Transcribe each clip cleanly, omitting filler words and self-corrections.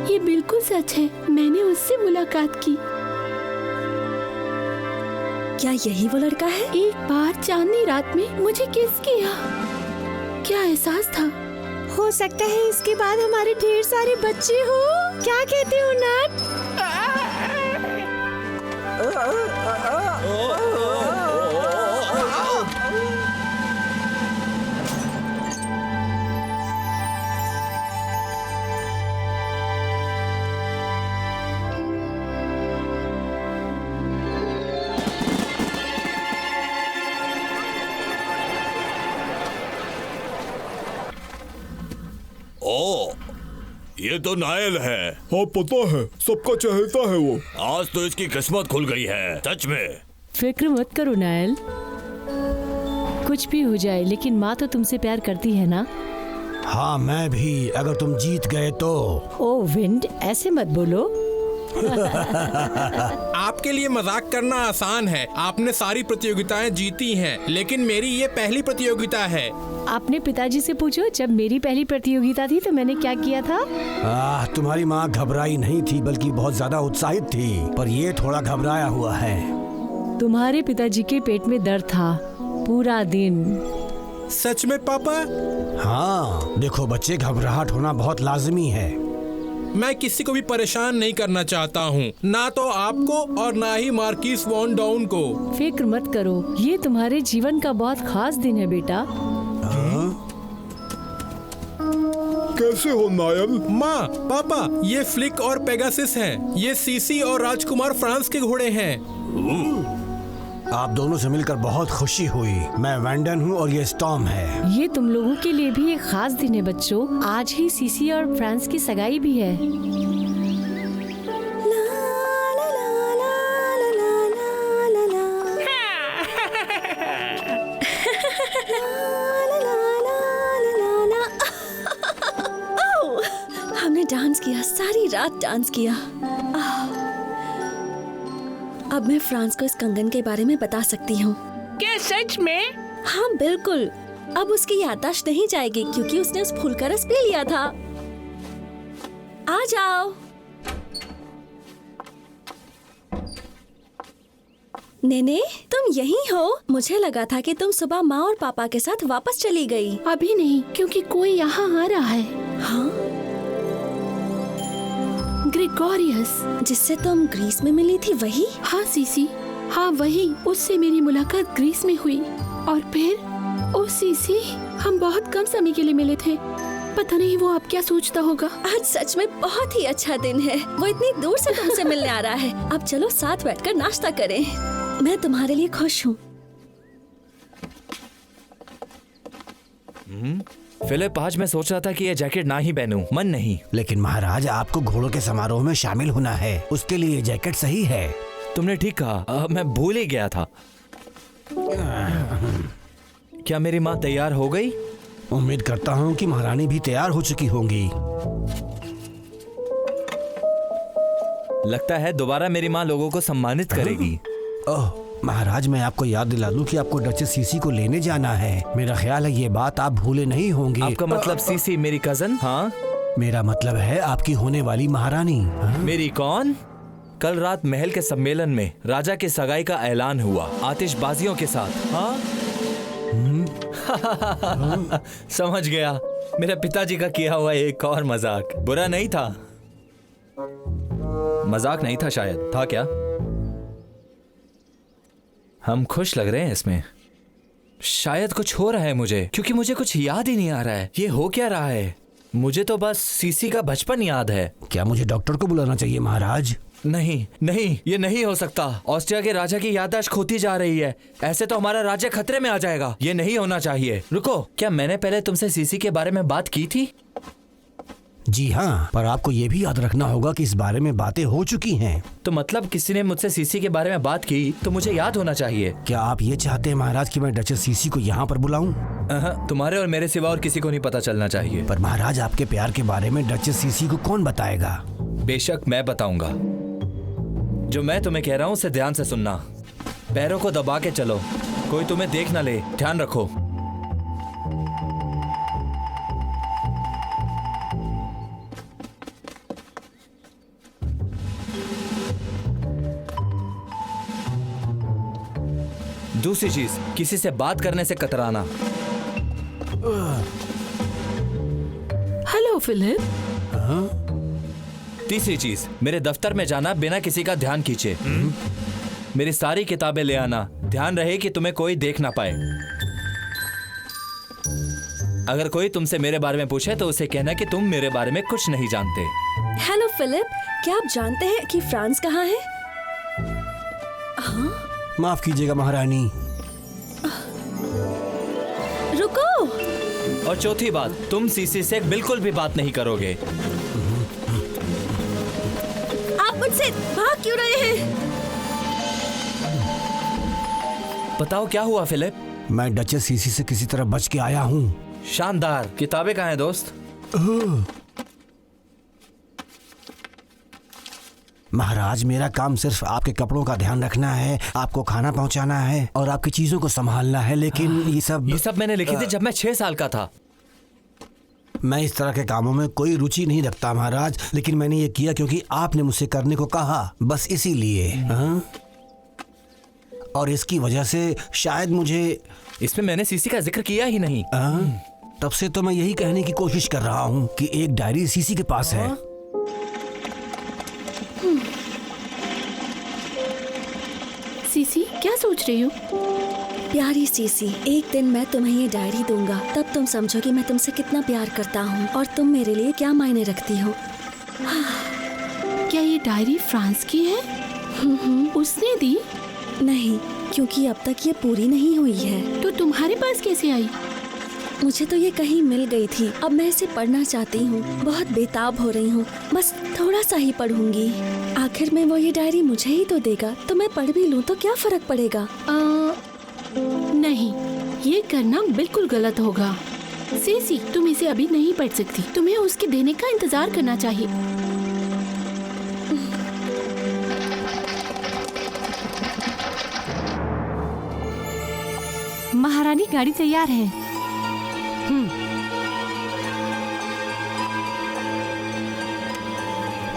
ये बिल्कुल सच है, मैंने उससे मुलाकात की। क्या यही वो लड़का है? एक बार चांदनी रात में मुझे किस किया, क्या एहसास था। हो सकता है इसके बाद हमारे ढेर सारे बच्चे हो। क्या कहते हो नट? ओ, ये तो नायल है। हाँ पता है, सबका चहेता है वो। आज तो इसकी किस्मत खुल गई है सच में। फिक्र मत करो नायल, कुछ भी हो जाए लेकिन माँ तो तुमसे प्यार करती है ना। हाँ मैं भी, अगर तुम जीत गए तो। ओ विंड, ऐसे मत बोलो। आपके लिए मजाक करना आसान है, आपने सारी प्रतियोगिताएं जीती हैं, लेकिन मेरी ये पहली प्रतियोगिता है। आपने पिताजी से पूछो, जब मेरी पहली प्रतियोगिता थी तो मैंने क्या किया था। तुम्हारी माँ घबराई नहीं थी बल्कि बहुत ज्यादा उत्साहित थी, पर ये थोड़ा घबराया हुआ है। तुम्हारे पिताजी के पेट में दर्द था पूरा दिन। सच में पापा? हाँ देखो बच्चे, घबराहट होना बहुत लाजमी है। मैं किसी को भी परेशान नहीं करना चाहता हूँ, ना तो आपको और ना ही मार्किस वॉन डाउन को। फिक्र मत करो, ये तुम्हारे जीवन का बहुत खास दिन है बेटा। कैसे हो नायल? माँ पापा, ये फ्लिक और पेगासिस हैं, ये सीसी और राजकुमार फ्रांस के घोड़े हैं। आप दोनों से मिलकर बहुत खुशी हुई। मैं वैंडन हूँ और ये स्टॉर्म है। ये तुम लोगों के लिए भी एक खास दिन है बच्चों, आज ही सीसी और फ्रांस की सगाई भी है। हमने डांस किया, सारी रात डांस किया। अब मैं फ्रांस को इस कंगन के बारे में बता सकती हूँ। क्या सच में? हाँ बिल्कुल, अब उसकी याददाश्त नहीं जाएगी क्योंकि उसने उस फूल का रस पी लिया था। आ जाओ। नेने, तुम यहीं हो? मुझे लगा था कि तुम सुबह माँ और पापा के साथ वापस चली गई। अभी नहीं, क्योंकि कोई यहाँ आ रहा है। हाँ? ग्रेगोरियस, जिससे तुम ग्रीस में मिली थी वही? हाँ सीसी, हाँ वही। उससे मेरी मुलाकात ग्रीस में हुई और फिर ओ सीसी, हम बहुत कम समय के लिए मिले थे। पता नहीं वो अब क्या सोचता होगा। आज सच में बहुत ही अच्छा दिन है, वो इतनी दूर से तुमसे मिलने आ रहा है। अब चलो साथ बैठकर नाश्ता करें, मैं तुम्हारे लिए खुश हूँ। फिलिप, आज मैं सोच रहा था कि ये जैकेट ना ही पहनूं, मन नहीं। लेकिन महाराज, आपको घोड़ों के समारोह में शामिल होना है, उसके लिए ये जैकेट सही है। तुमने ठीक कहा, मैं भूल ही गया था। क्या मेरी माँ तैयार हो गई? उम्मीद करता हूँ कि महारानी भी तैयार हो चुकी होंगी। लगता है दोबारा मेरी माँ लोगों को सम्मानित करेगी। ओह महाराज, मैं आपको याद दिला दूं कि आपको डचेस सीसी को लेने जाना है। मेरा ख्याल है ये बात आप भूले नहीं होंगे। आपका मतलब सीसी मेरी कजन? हाँ, मेरा मतलब है आपकी होने वाली महारानी। मेरी कौन? कल रात महल के सम्मेलन में राजा की सगाई का ऐलान हुआ, आतिशबाजियों के साथ। हाँ? समझ गया, मेरे पिताजी का किया हुआ एक और मजाक। बुरा नहीं था। मजाक नहीं था शायद, था क्या? हम खुश लग रहे हैं इसमें। शायद कुछ हो रहा है मुझे, क्योंकि मुझे कुछ याद ही नहीं आ रहा है। ये हो क्या रहा है? मुझे तो बस सीसी का बचपन याद है। क्या मुझे डॉक्टर को बुलाना चाहिए महाराज? नहीं नहीं, ये नहीं हो सकता। ऑस्ट्रिया के राजा की याददाश्त खोती जा रही है। ऐसे तो हमारा राज्य खतरे में आ जाएगा। ये नहीं होना चाहिए। रुको, क्या मैंने पहले तुमसे सीसी के बारे में बात की थी? जी हाँ, पर आपको ये भी याद रखना होगा कि इस बारे में बातें हो चुकी हैं। तो मतलब किसी ने मुझसे सीसी के बारे में बात की तो मुझे याद होना चाहिए। क्या आप ये चाहते हैं महाराज कि मैं डचेस सीसी को यहाँ पर बुलाऊं? तुम्हारे और मेरे सिवा और किसी को नहीं पता चलना चाहिए। पर महाराज, आपके प्यार के बारे में डचेस सीसी को कौन बताएगा? बेशक मैं बताऊंगा। जो मैं तुम्हें कह रहा हूँ उसे ध्यान से सुनना। पैरों को दबा के चलो, कोई तुम्हें देख ना ले, ध्यान रखो। दूसरी चीज, किसी से बात करने से कतराना। Hello Philip. तीसरी चीज, मेरे दफ्तर में जाना बिना किसी का ध्यान खींचे। मेरी सारी किताबें ले आना, ध्यान रहे कि तुम्हें कोई देख ना पाए। अगर कोई तुमसे मेरे बारे में पूछे तो उसे कहना कि तुम मेरे बारे में कुछ नहीं जानते। हेलो फिलिप, क्या आप जानते हैं कि फ्रांस कहाँ है? माफ कीजिएगा महारानी। रुको। और चौथी बात, तुम सीसी से बिल्कुल भी बात नहीं करोगे। आप मुझसे भाग क्यों रहे हैं? बताओ क्या हुआ फिलिप? मैं डचेस सीसी से किसी तरह बच के आया हूँ। शानदार। किताबें कहाँ हैं दोस्त? महाराज, मेरा काम सिर्फ आपके कपड़ों का ध्यान रखना है, आपको खाना पहुंचाना है और आपकी चीजों को संभालना है, लेकिन ये सब मैंने लिखे थे जब मैं 6 साल का था। मैं इस तरह के कामों में कोई रुचि नहीं रखता महाराज, लेकिन मैंने ये किया क्योंकि आपने मुझसे करने को कहा, बस इसीलिए। और इसकी वजह से शायद मुझे इसमें मैंने सीसी का जिक्र किया ही नहीं। तब से तो मैं यही कहने की कोशिश कर रहा हूँ कि एक डायरी सीसी के पास है। सीसी, क्या सोच रही हो? प्यारी सीसी, एक दिन मैं तुम्हें ये डायरी दूंगा, तब तुम समझोगी मैं तुमसे कितना प्यार करता हूँ और तुम मेरे लिए क्या मायने रखती हो। क्या ये डायरी फ्रांस की है? उसने दी? नहीं, क्योंकि अब तक ये पूरी नहीं हुई है। तो तुम्हारे पास कैसे आई? मुझे तो ये कहीं मिल गई थी। अब मैं इसे पढ़ना चाहती हूँ, बहुत बेताब हो रही हूँ, बस थोड़ा सा ही पढ़ूंगी। आखिर में वो ये डायरी मुझे ही तो देगा, तो मैं पढ़ भी लूँ तो क्या फर्क पड़ेगा? नहीं, ये करना बिल्कुल गलत होगा। सीसी, तुम इसे अभी नहीं पढ़ सकती, तुम्हें उसके देने का इंतजार करना चाहिए। महारानी, गाड़ी तैयार है।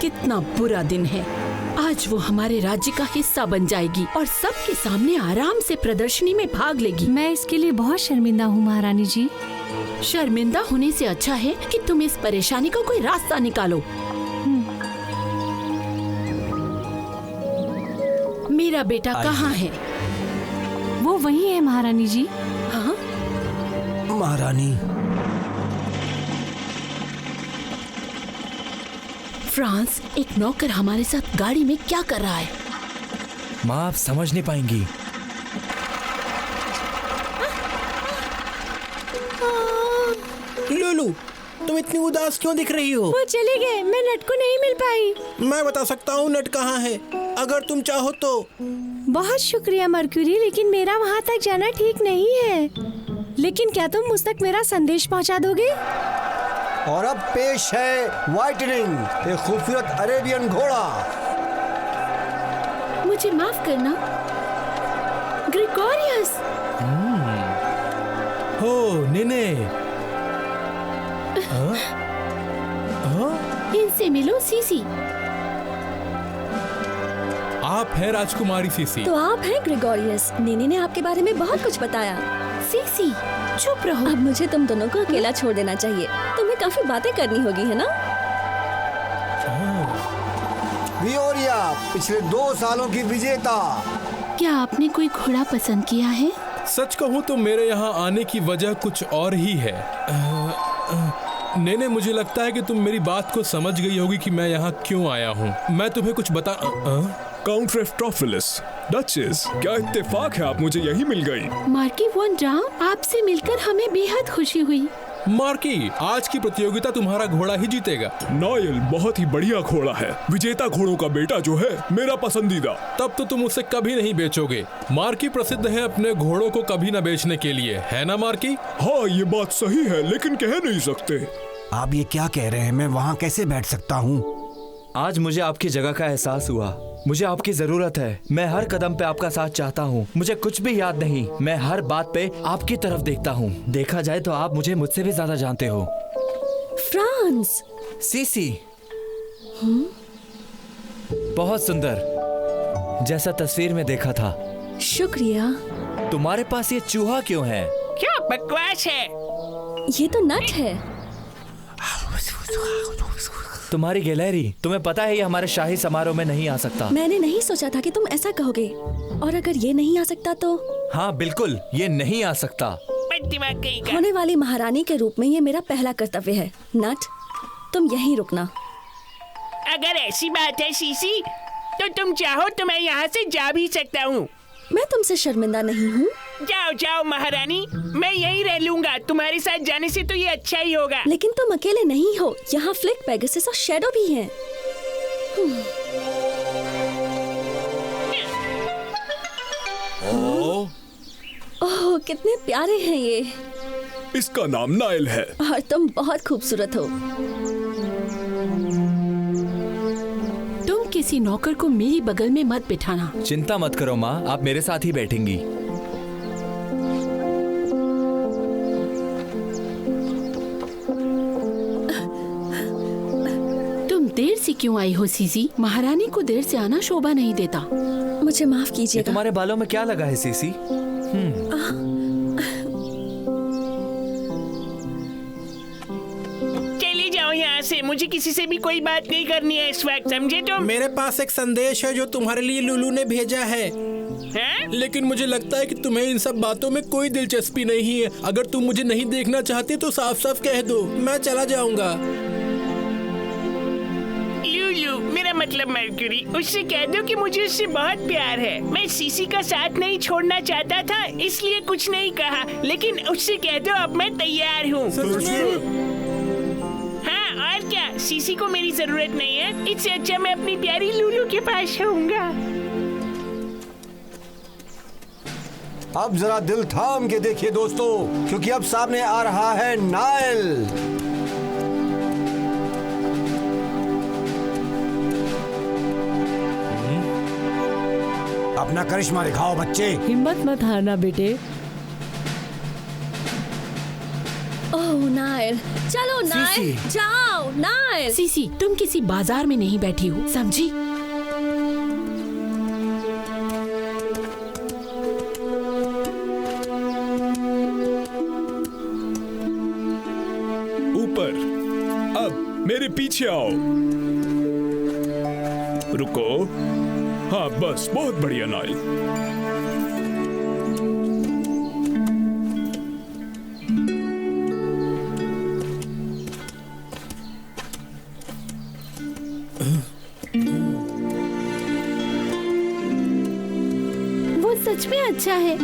कितना बुरा दिन है। आज वो हमारे राज्य का हिस्सा बन जाएगी और सबके सामने आराम से प्रदर्शनी में भाग लेगी। मैं इसके लिए बहुत शर्मिंदा हूँ महारानी जी। शर्मिंदा होने से अच्छा है कि तुम इस परेशानी का कोई रास्ता निकालो। मेरा बेटा कहाँ है? वो वही है महारानी जी। हाँ? महारानी, फ्रांस, एक नौकर हमारे साथ गाड़ी में क्या कर रहा है? माँ, आप समझ नहीं पाएंगी। लुलू, तुम इतनी उदास क्यों दिख रही हो? वो चले गए, मैं नट को नहीं मिल पाई। मैं बता सकता हूँ नट कहाँ है, अगर तुम चाहो तो। बहुत शुक्रिया मर्क्यूरी, लेकिन मेरा वहाँ तक जाना ठीक नहीं है। लेकिन क्या तुम मुझ तक मेरा संदेश पहुँचा दोगे? और अब पेश है वाइटनिंग, एक खूबसूरत अरेबियन घोड़ा। मुझे माफ करना ग्रिगोरियस। हो निने, इनसे मिलो सीसी। आप हैं राजकुमारी सीसी। तो आप हैं ग्रेगोरियस। नेने ने आपके बारे में बहुत कुछ बताया। सीसी, चुप रहो। अब मुझे तुम दोनों को अकेला छोड़ देना चाहिए, तुम्हें काफी बातें करनी होगी, है ना? वियोरिया, पिछले 2 सालों की विजेता। क्या आपने कोई घोड़ा पसंद किया है? सच कहूँ तो मेरे यहाँ आने की वजह कुछ और ही है। नेने, मुझे लगता है कि तुम मेरी बात को समझ गई होगी कि मैं यहाँ क्यों आया हूँ। मैं तुम्हें कुछ बता काउंट रेफ्टोफिलिस, डचेस, क्या इत्तेफाक है, आप मुझे यही मिल गई। मार्की वन ड्राउ, आपसे मिलकर हमें बेहद खुशी हुई। मार्की, आज की प्रतियोगिता तुम्हारा घोड़ा ही जीतेगा। नायल बहुत ही बढ़िया घोड़ा है, विजेता घोड़ों का बेटा जो है, मेरा पसंदीदा। तब तो तुम उसे कभी नहीं बेचोगे। मार्की प्रसिद्ध है अपने घोड़ों को कभी न बेचने के लिए, है ना मार्की? हाँ, ये बात सही है, लेकिन कह नहीं सकते। आप ये क्या कह रहे हैं? मैं वहाँ कैसे बैठ सकता हूँ? आज मुझे आपकी जगह का एहसास हुआ। मुझे आपकी जरूरत है। मैं हर कदम पे आपका साथ चाहता हूँ। मुझे कुछ भी याद नहीं, मैं हर बात पे आपकी तरफ देखता हूँ। देखा जाए तो आप मुझे मुझसे भी ज्यादा जानते हो। फ्रांस। सीसी, बहुत सुंदर, जैसा तस्वीर में देखा था। शुक्रिया। तुम्हारे पास ये चूहा क्यों है? क्या बकवास है? ये तो नट है। तुम्हारी गैलरी, तुम्हें पता है ये हमारे शाही समारोह में नहीं आ सकता। मैंने नहीं सोचा था कि तुम ऐसा कहोगे, और अगर ये नहीं आ सकता तो हाँ बिल्कुल, ये नहीं आ सकता। दिमाग कहीं का। होने वाली महारानी के रूप में ये मेरा पहला कर्तव्य है। नट, तुम यहीं रुकना। अगर ऐसी बात है सीसी, तो तुम चाहो तो मैं यहाँ से जा भी सकता हूँ। मैं तुमसे शर्मिंदा नहीं हूँ। जाओ जाओ महारानी, मैं यहीं रह लूंगा। तुम्हारे साथ जाने से तो ये अच्छा ही होगा। लेकिन तुम अकेले नहीं हो, यहाँ फ्लिक, पेगासस और शैडो भी हैं। ओह, कितने प्यारे हैं ये। इसका नाम नाइल है। और तुम बहुत खूबसूरत हो। तुम किसी नौकर को मेरी बगल में मत बिठाना। चिंता मत करो माँ, आप मेरे साथ ही बैठेंगी। तुम देर से क्यों आई हो सीसी? महारानी को देर से आना शोभा नहीं देता। मुझे माफ ये कीजिएगा। तुम्हारे बालों में क्या लगा है सीसी? चले जाओ यहाँ से, मुझे किसी से भी कोई बात नहीं करनी है इस वक्त, समझे तुम? मेरे पास एक संदेश है जो तुम्हारे लिए लुलू ने भेजा है। हाँ? लेकिन मुझे लगता है कि तुम्हें इन सब बातों में कोई दिलचस्पी नहीं है। अगर तुम मुझे नहीं देखना चाहती तो साफ साफ कह दो, मैं चला जाऊंगा। लूलू, मेरा मतलब मर्क्यूरी, उससे कह दो कि मुझे उससे बहुत प्यार है। मैं सीसी का साथ नहीं छोड़ना चाहता था, इसलिए कुछ नहीं कहा, लेकिन उससे कह दो अब मैं तैयार हूँ। हाँ और क्या, सीसी को मेरी जरूरत नहीं है। इससे अच्छा मैं अपनी प्यारी लूलू के पास रहूंगा। अब जरा दिल थाम के देखिए दोस्तों, क्योंकि अब सामने आ रहा है नाइल। अपना करिश्मा दिखाओ बच्चे। हिम्मत मत हारना बेटे। ओह नाइल, चलो नाइल, जाओ नाइल। सीसी, तुम किसी बाजार में नहीं बैठी हो, समझी? ऊपर, अब मेरे पीछे आओ। रुको, हाँ बस, बहुत बढ़िया नाइल। वो सच में अच्छा है।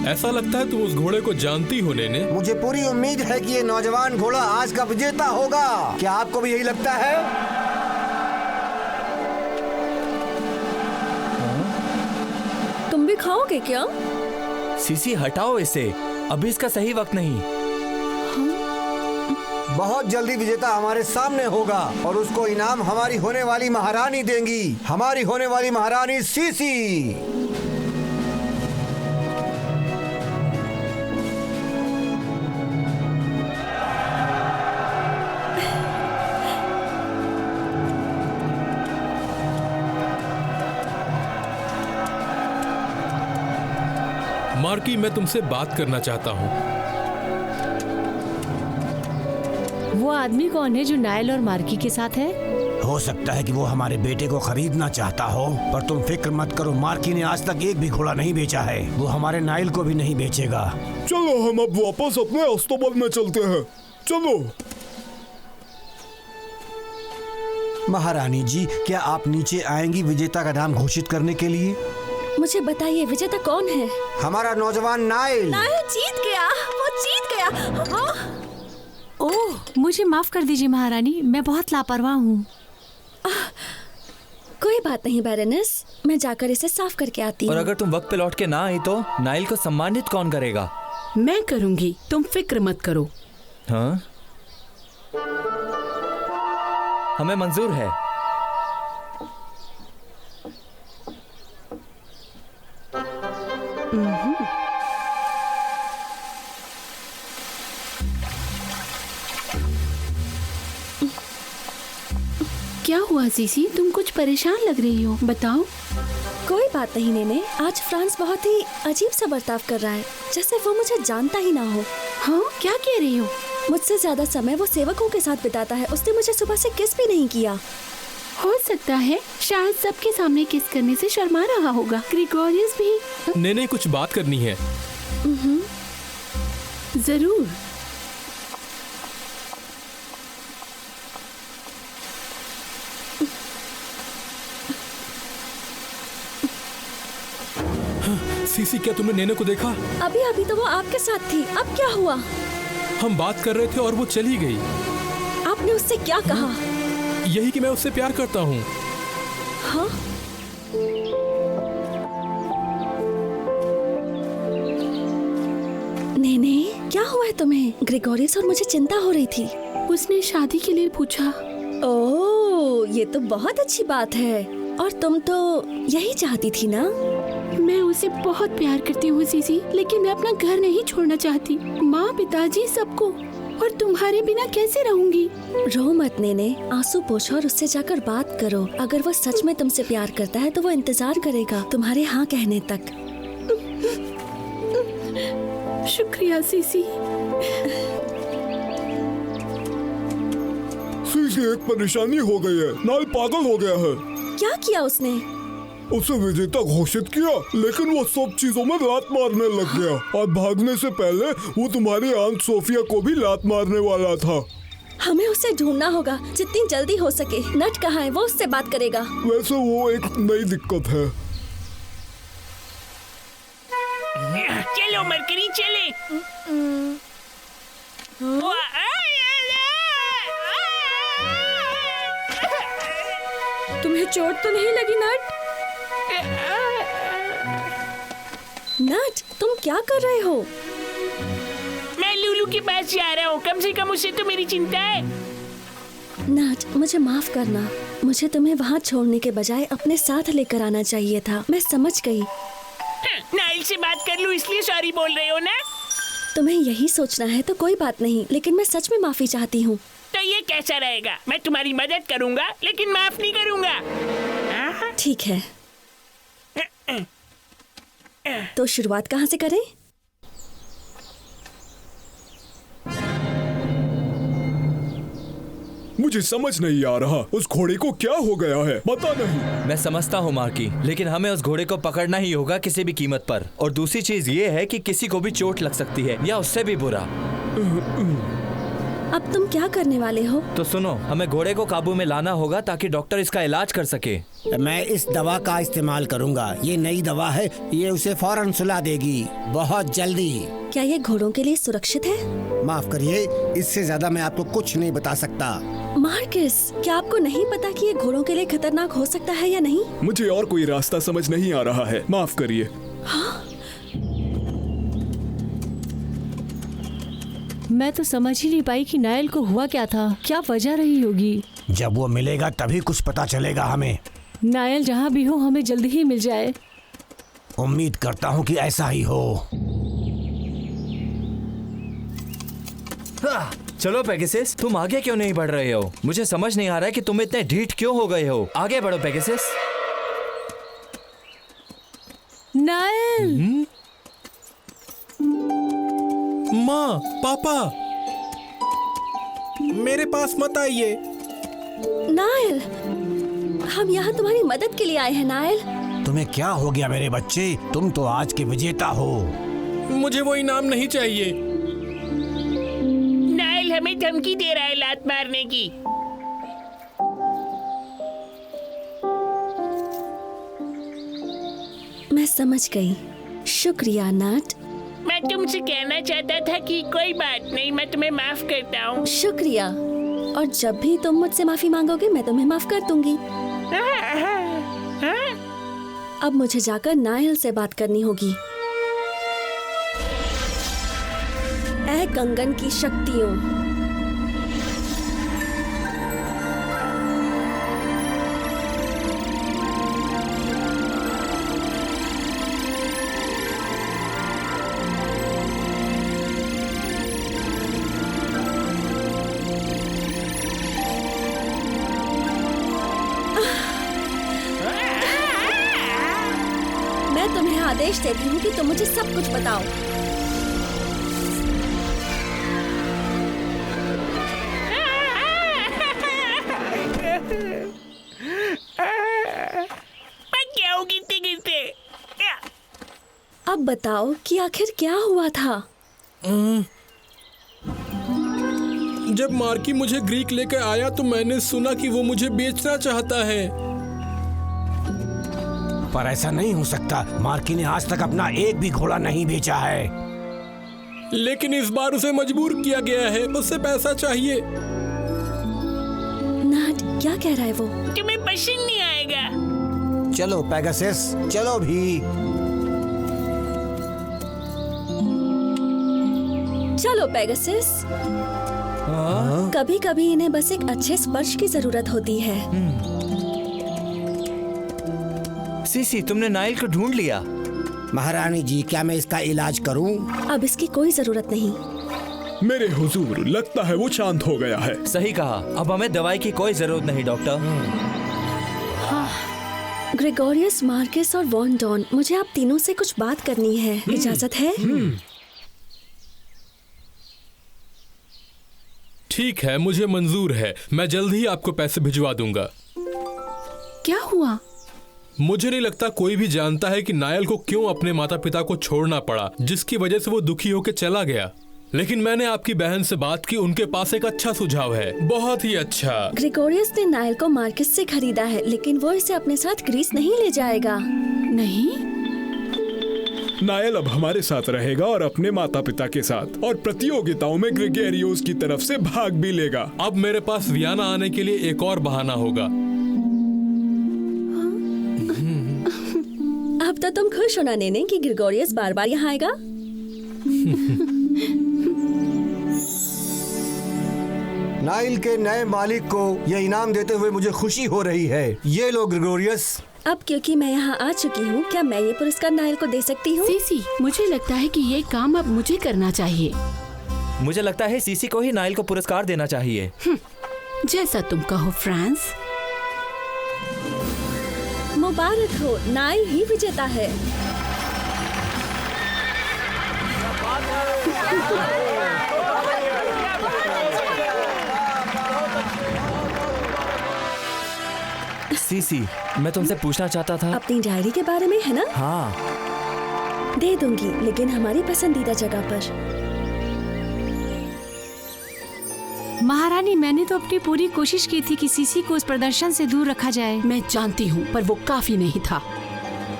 ऐसा लगता है तुम उस घोड़े को जानती हो नेने। मुझे पूरी उम्मीद है कि ये नौजवान घोड़ा आज का विजेता होगा। क्या आपको भी यही लगता है? तुम भी खाओगे क्या? सीसी हटाओ इसे, अभी इसका सही वक्त नहीं। बहुत जल्दी विजेता हमारे सामने होगा और उसको इनाम हमारी होने वाली महारानी देंगी, हमारी होने वाली महारानी सीसी। मार्की, मैं तुमसे बात करना चाहता हूँ। वो आदमी कौन है जो नाइल और मार्की के साथ है? हो सकता है कि वो हमारे बेटे को खरीदना चाहता हो, पर तुम फिक्र मत करो, मार्की ने आज तक एक भी घोड़ा नहीं बेचा है। वो हमारे नाइल को भी नहीं बेचेगा। चलो हम अब वापस अपने अस्तबल में चलते हैं। चलो। महारानी जी, क्या आप नीचे आएंगी विजेता का नाम घोषित करने के लिए? मुझे बताइए, विजेता कौन है? हमारा नौजवान नाइल। नाइल जीत गया, वो जीत गया। ओह, मुझे माफ कर दीजिए महारानी, मैं बहुत लापरवाह हूँ। कोई बात नहीं बैरनेस, मैं जाकर इसे साफ करके आती हूँ। और अगर तुम वक्त पे लौट के ना आई तो नाइल को सम्मानित कौन करेगा? मैं करूंगी, तुम फिक्र मत करो। हाँ, हमें मंजूर है। क्या हुआ सीसी, तुम कुछ परेशान लग रही हो, बताओ। कोई बात नहीं नेने, आज फ्रांस बहुत ही अजीब सा बर्ताव कर रहा है, जैसे वो मुझे जानता ही ना हो। हाँ, क्या कह रही हो? मुझसे ज्यादा समय वो सेवकों के साथ बिताता है। उसने मुझे सुबह से किस भी नहीं किया। हो सकता है शायद सबके सामने किस करने से शर्मा रहा होगा। ग्रिगोरियस भी। नेने कुछ बात करनी है। जरूर। सीसी, क्या तुमने नेने को देखा? अभी अभी तो वो आपके साथ थी, अब क्या हुआ? हम बात कर रहे थे और वो चली गई। आपने उससे क्या कहा? यही कि मैं उससे प्यार करता हूँ। हाँ? नेने, क्या हुआ है तुम्हें? ग्रिगोरियस और मुझे चिंता हो रही थी। उसने शादी के लिए पूछा। ओह, ये तो बहुत अच्छी बात है। और तुम तो यही चाहती थी ना? मैं उसे बहुत प्यार करती हूँ सीसी, लेकिन मैं अपना घर नहीं छोड़ना चाहती। माँ, पिताजी, सबको। और तुम्हारे बिना कैसे रहूंगी? रो मत नेने, आंसू पोछो और उससे जाकर बात करो। अगर वो सच में तुमसे प्यार करता है तो वो इंतजार करेगा तुम्हारे हाँ कहने तक। शुक्रिया सीसी। सीसी, एक परेशानी हो गई है। नायल पागल हो गया है। क्या किया उसने? उसे विजेता घोषित किया, लेकिन वो सब चीजों में लात मारने लग गया और भागने से पहले वो तुम्हारी आंट सोफिया को भी लात मारने वाला था। हमें उसे ढूंढना होगा जितनी जल्दी हो सके। नट कहाँ है? वो उससे बात करेगा। वैसे वो एक नई दिक्कत है। चलो मरकरी, चले। तुम्हें चोट तो नहीं लगी नट? नट, तुम क्या कर रहे हो? मैं लूलू के पास जा रहा हूँ। कम से कम उसे तो मेरी चिंता है। नट, मुझे माफ करना। मुझे तुम्हें वहाँ छोड़ने के बजाय अपने साथ लेकर आना चाहिए था। मैं समझ गई। नाइल से बात कर लूँ इसलिए सॉरी बोल रहे हो ना? तुम्हें यही सोचना है तो कोई बात नहीं, लेकिन मैं सच में माफी चाहती हूँ। तो ये कैसा रहेगा? मैं तुम्हारी मदद करूँगा लेकिन माफ नहीं करूँगा। ठीक है, तो शुरुआत कहाँ से करें? मुझे समझ नहीं आ रहा, उस घोड़े को क्या हो गया है, पता नहीं। मैं समझता हूँ मार्की, लेकिन हमें उस घोड़े को पकड़ना ही होगा किसी भी कीमत पर। और दूसरी चीज ये है कि किसी को भी चोट लग सकती है या उससे भी बुरा। अब तुम क्या करने वाले हो? तो सुनो, हमें घोड़े को काबू में लाना होगा ताकि डॉक्टर इसका इलाज कर सके। मैं इस दवा का इस्तेमाल करूंगा। ये नई दवा है, ये उसे फौरन सुला देगी, बहुत जल्दी। क्या ये घोड़ों के लिए सुरक्षित है? माफ करिए, इससे ज्यादा मैं आपको कुछ नहीं बता सकता। मार्कस, क्या आपको नहीं पता कि ये घोड़ों के लिए खतरनाक हो सकता है या नहीं? मुझे और कोई रास्ता समझ नहीं आ रहा है, माफ करिए। हाँ? मैं तो समझ ही नहीं पाई कि नायल को हुआ क्या था। क्या वजह रही होगी? जब वो मिलेगा तभी कुछ पता चलेगा हमें। नायल जहाँ भी हो हमें जल्दी ही मिल जाए। उम्मीद करता हूँ कि ऐसा ही हो। चलो पेगासस, तुम आगे क्यों नहीं बढ़ रहे हो? मुझे समझ नहीं आ रहा है कि तुम इतने ढीठ क्यों हो गए हो। आगे बढ़ो पेगासस। नायल! माँ, पापा, मेरे पास मत आइए। नायल, हम यहाँ तुम्हारी मदद के लिए आए हैं। नायल, तुम्हें क्या हो गया मेरे बच्चे? तुम तो आज के विजेता हो। मुझे वो इनाम नहीं चाहिए। नाइल हमें धमकी दे रहा है लात मारने की। मैं समझ गई। शुक्रिया नट। मैं तुमसे कहना चाहता था कि कोई बात नहीं, मैं तुम्हें माफ करता हूँ। शुक्रिया। और जब भी तुम मुझसे माफी मांगोगे मैं तुम्हें माफ कर दूंगी। अब मुझे जाकर नायल से बात करनी होगी। ऐ कंगन की शक्तियों, आदेश देती हूँ कि तुम मुझे सब कुछ बताओ। मैं क्या हूँ गिरते गिरते। अब बताओ कि आखिर क्या हुआ था। जब मार्की मुझे ग्रीक लेकर आया तो मैंने सुना कि वो मुझे बेचना चाहता है। पर ऐसा नहीं हो सकता। मार्की ने आज तक अपना एक भी घोड़ा नहीं बेचा है। लेकिन इस बार उसे मजबूर किया गया है, उससे पैसा चाहिए। नाट क्या कह रहा है वो? तुम्हें पसंद नहीं आएगा। चलो पेगासस, चलो भी। चलो पेगासस। कभी कभी इन्हें बस एक अच्छे स्पर्श की जरूरत होती है। सीसी, तुमने नाइल को ढूंढ लिया? महारानी जी, क्या मैं इसका इलाज करूं? अब इसकी कोई जरूरत नहीं। मेरे हुजूर, लगता है वो शांत हो गया है। सही कहा। अब हमें दवाई की कोई जरूरत नहीं डॉक्टर। ग्रेगोरियस, मार्केस और वॉन डॉन, मुझे आप तीनों से कुछ बात करनी है। इजाजत है? ठीक है, मुझे मंजूर है। मैं जल्द ही आपको पैसे भिजवा दूंगा। क्या हुआ? मुझे नहीं लगता कोई भी जानता है कि नायल को क्यों अपने माता पिता को छोड़ना पड़ा, जिसकी वजह से वो दुखी होकर चला गया। लेकिन मैंने आपकी बहन से बात की, उनके पास एक अच्छा सुझाव है, बहुत ही अच्छा। ग्रेगोरियस ने नायल को मार्केस से खरीदा है, लेकिन वो इसे अपने साथ ग्रीस नहीं ले जाएगा। नहीं, नायल अब हमारे साथ रहेगा और अपने माता पिता के साथ, और प्रतियोगिताओं में ग्रेगोरियोस की तरफ से भाग भी लेगा। अब मेरे पास वियना आने के लिए एक और बहाना होगा। अब तो तुम खुश होना नेने कि ग्रेगोरियस बार बार यहाँ आएगा। नाइल के नए मालिक को ये इनाम देते हुए मुझे खुशी हो रही है। ये लो ग्रेगोरियस। अब क्योंकि मैं यहाँ आ चुकी हूँ, क्या मैं ये पुरस्कार नाइल को दे सकती हूँ? सीसी, मुझे लगता है कि ये काम अब मुझे करना चाहिए। मुझे लगता है सीसी को ही नाइल को पुरस्कार देना चाहिए। जैसा तुम कहो फ्रांस। मुबारक हो, नाइल ही विजेता है। सीसी, मैं तुमसे पूछना चाहता था। अपनी डायरी के बारे में, है ना? हाँ। दे दूंगी, लेकिन हमारी पसंदीदा जगह पर। महारानी, मैंने तो अपनी पूरी कोशिश की थी कि सीसी को उस प्रदर्शन से दूर रखा जाए। मैं जानती हूँ, पर वो काफी नहीं था।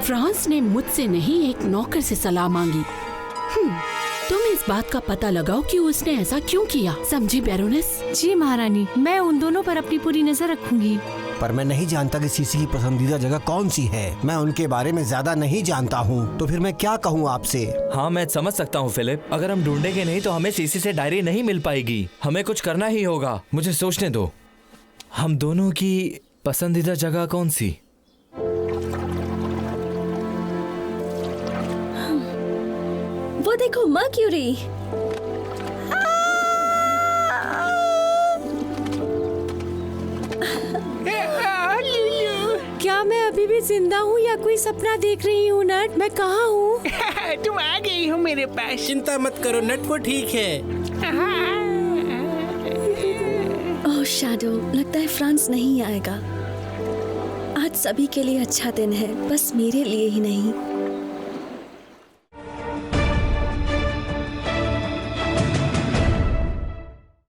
फ्रांस ने मुझसे नहीं, एक नौकर से सलाह मांगी। तुम इस बात का पता लगाओ कि उसने ऐसा क्यों किया, समझी बैरोनेस? जी महारानी, मैं उन दोनों पर अपनी पूरी नजर रखूंगी। पर मैं नहीं जानता कि सीसी की पसंदीदा जगह कौन सी है। मैं उनके बारे में ज्यादा नहीं जानता हूँ, तो फिर मैं क्या कहूँ आपसे? हाँ, मैं समझ सकता हूँ फिलिप। अगर हम ढूंढेंगे नहीं तो हमें सीसी से डायरी नहीं मिल पाएगी। हमें कुछ करना ही होगा। मुझे सोचने दो, हम दोनों की पसंदीदा जगह कौन सी? वो देखो, मर्क्यूरी। क्या मैं अभी भी जिंदा हूँ या कोई सपना देख रही हूँ? नट, मैं कहाँ हूँ? तुम आ गई हो मेरे पास। चिंता मत करो नट, वो ठीक है। ओह शैडो, लगता है फ्रांस नहीं आएगा। आज सभी के लिए अच्छा दिन है, बस मेरे लिए ही नहीं।